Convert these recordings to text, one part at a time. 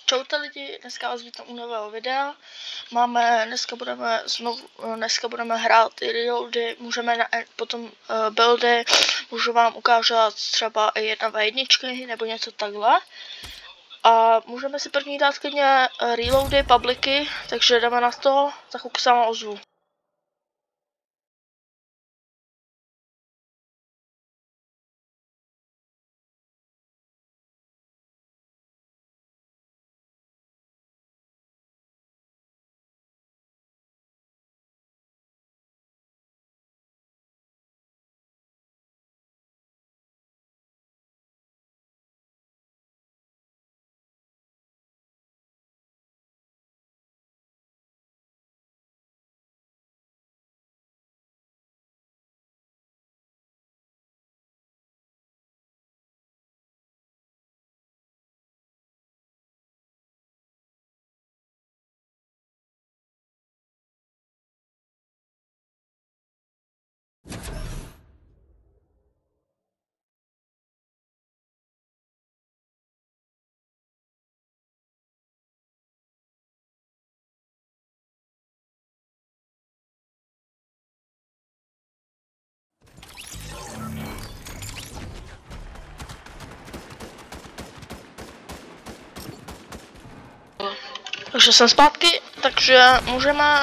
Čaute lidi, dneska vás vítám u nového videa. Dneska budeme hrát i reloady, můžeme potom buildy, můžu vám ukázat třeba 1v1 nebo něco takhle. A můžeme si první dát klidně reloady, publicy, takže jdeme na to, za chvilku se vám ozvu. Takže jsem zpátky, takže můžeme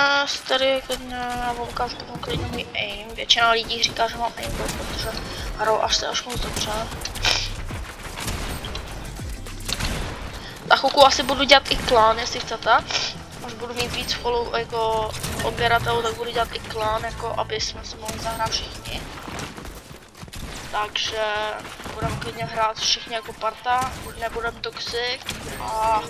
tady klidně, já vám ukážu potom klidně můj aim. Většina lidí říká, že mám aim, protože hrajou až moc dobře. Za chvilku asi budu dělat i klan, jestli chcete. Až budu mít víc follow jako odběratelů, tak budu dělat i klan, jako aby jsme si mohli zahrát všichni. Takže budeme klidně hrát všichni jako parta, nebudeme toxic a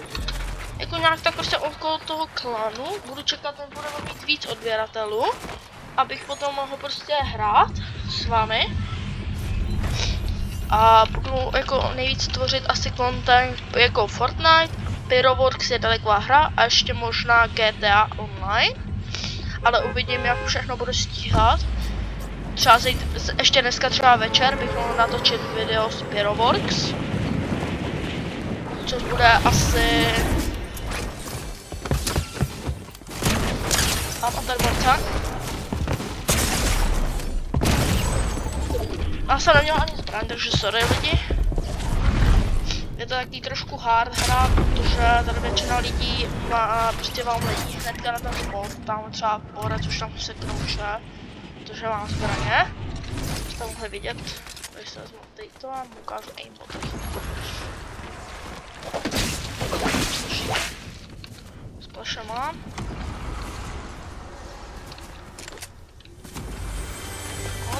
jako nějak tak prostě okolo toho klanu budu čekat, než budeme mít víc odběratelů, abych potom mohl prostě hrát s vámi. A budu jako nejvíc tvořit asi content jako Fortnite, Pyroworks je taková hra a ještě možná GTA Online. Ale uvidím, jak všechno budu stíhat. Třeba ještě dneska třeba večer bych mohl natočit video z Pyroworks. Což bude asi... Mám tady morca. Já jsem neměl ani zbraň, takže sorry lidi. Je to taky trošku hard hra, protože tady většina lidí má, prostě vám letí hnedka na ten spot. Tam třeba borec už tam se krouše, protože mám zbraně. Jste mohli vidět, když se vezmu to a ukážu aimbot. Splaše mám.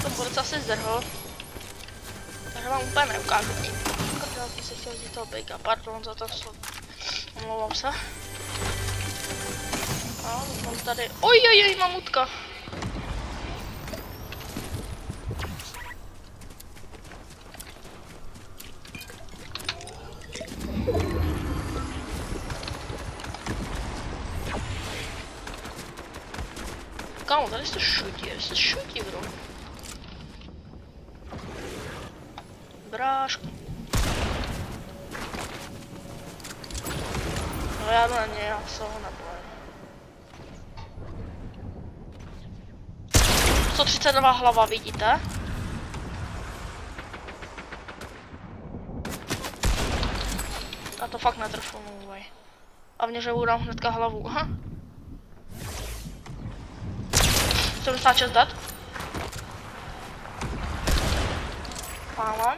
Ten borec asi zdrhl. Takže vám úplně neukážu. Já jsem si chtěl vzít toho bejka, pardon za to slovo. Omlouvám se. A mám tady... Ojojoj, mamutka. Kámo, tady se šutí, bro. Brášku. No já jdu na něj, já se ho nebojím. 132 hlava, vidíte? Já to fakt netrfil, mluvej. A mě, že udám hnedka hlavu, aha. 76 dead. Málem.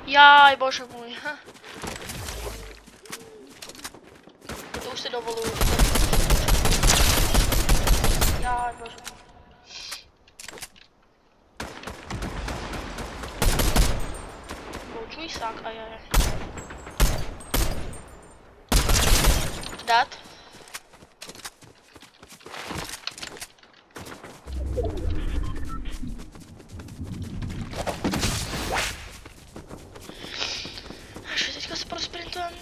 Jaj, bože můj. To už si dovoluju. Jaj, bože. Poučuj sák, ajaj. Dát.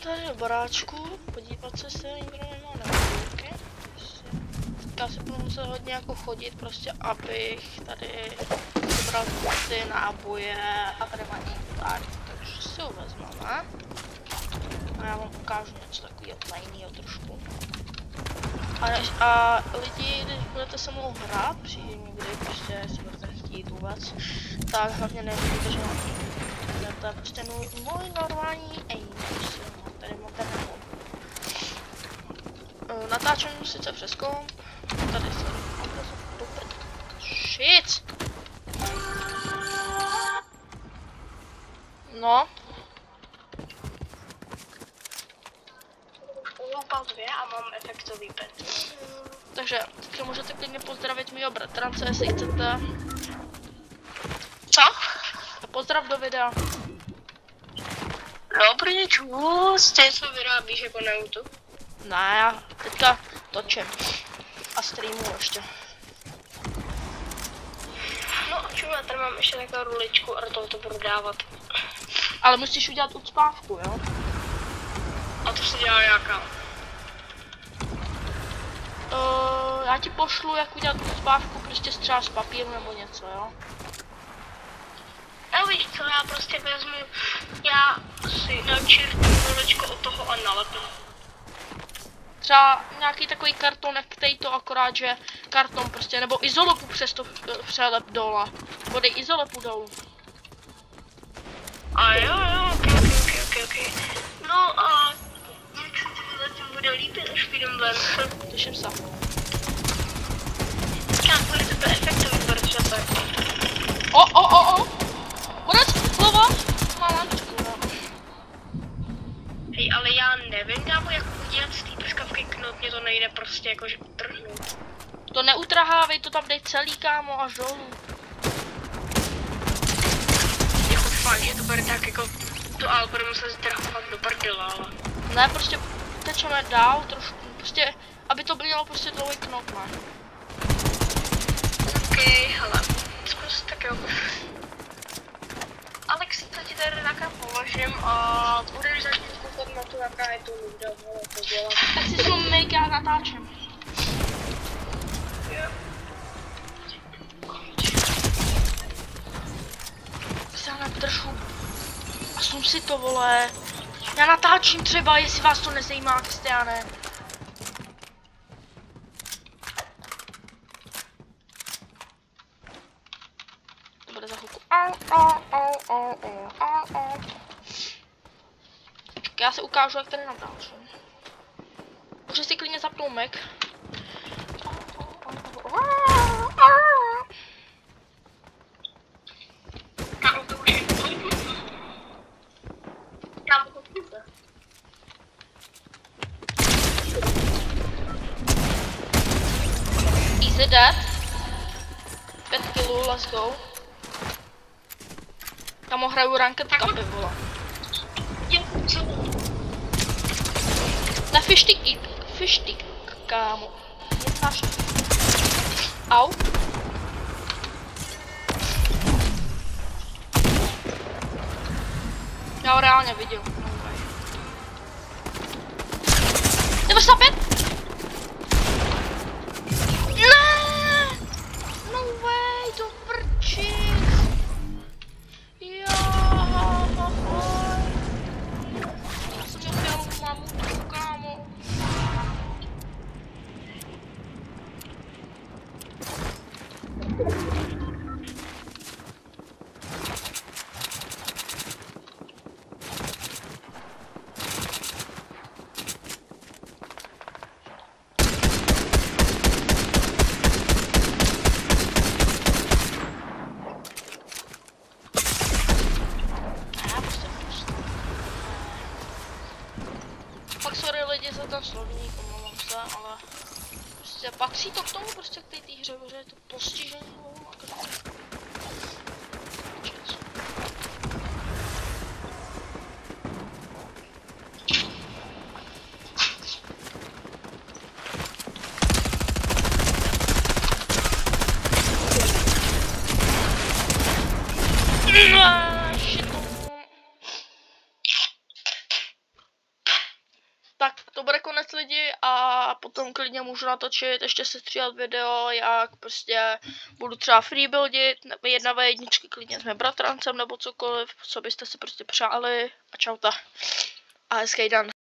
tady do baráčku, podívat se, jestli nikdo nemá nebudíky. Já si budu muset hodně jako chodit, prostě abych tady vybral ty náboje a tady má tak, takže si ho vezmeme. A já vám ukážu něco takového tajného trošku. A lidi, když budete se mnou hrát, přijde někdy, prostě si budete chtít vůbec, tak hlavně nevíte, že to je prostě můj normální aim, prostě, no, tady mám ten mod. Natáčím sice přes komp, tady se shit! No. Loupal 2 a mám efektový pet. Takže teďka můžete klidně pozdravit mýho bratrance, jestli chcete. Co? Pozdrav do videa. Dobrý čus, ty co vyrábíš jako na YouTube? Ne, já teďka točím. A streamuju ještě. No ču, já tady mám ještě takovou ruličku a do toho to budu dávat. Ale musíš udělat ucpávku, jo? A to se dělá jaká? Já ti pošlu, jak udělat ucpávku, prostě třeba z papíru nebo něco, jo? No víš co, já prostě vezmu, já si načirtnu ruličku od toho a nalepnu. Třeba nějaký takový kartonek, který to akorát, že karton prostě, nebo izolopu přes to přelep dola. Podej izolopu dolů. A jo, ok. No a jak se ti zatím bude líbit, až půjdem ven? Těším se. Já bude to efektový, protože to je... O! Konec, slova! Má lampičku, no. Hej, ale já nevím, kámo, jak udělat z té prskavky knot, mě to nejde prostě jakože utrhnout. To neutrhávej, to tam dej celý, kámo, až dolů. Jako fakt, že to bude tak jako... To ale bude muset zdrahovat do prdela, ale... Ne, prostě tečeme dál trošku, prostě, aby to mělo prostě dlouhý knot, ne? OK, hele, zkus tak jo. Alex, co ti tady taká položím a budeš zatím koukat na to, jaká je to nuda, ale to dělat. Tak si jsou make, já natáčím. Jo. Se já nedržu. A jsem si to, vole. Já natáčím třeba, jestli vás to nezajímá, Kristiáne. To bude za chvilku. Já se ukážu, jak tady natáčím. Můžeš si klidně zapnout Mac. Kámo, to už je. Kámo, to půjde. Easy dead. 5 killů, let's go. Tam hraju ranked cupy, vole. Na fishstick, kámo. Necáš. Au. Já ho reálně viděl. No way. 95? Ne! No way, to prčí. Já jsem měl fialovou mamutu, kámo. Fakt sorry lidi za ten slovník, omlouvám se, ale prostě patří to k tomu prostě k té hře, že je to postižení, to bude konec lidi a potom klidně můžu natočit, ještě se stříhat video, jak prostě budu třeba freebuildit, 1v1 klidně s mým bratrancem nebo cokoliv, co byste si prostě přáli a čauta a hezký den.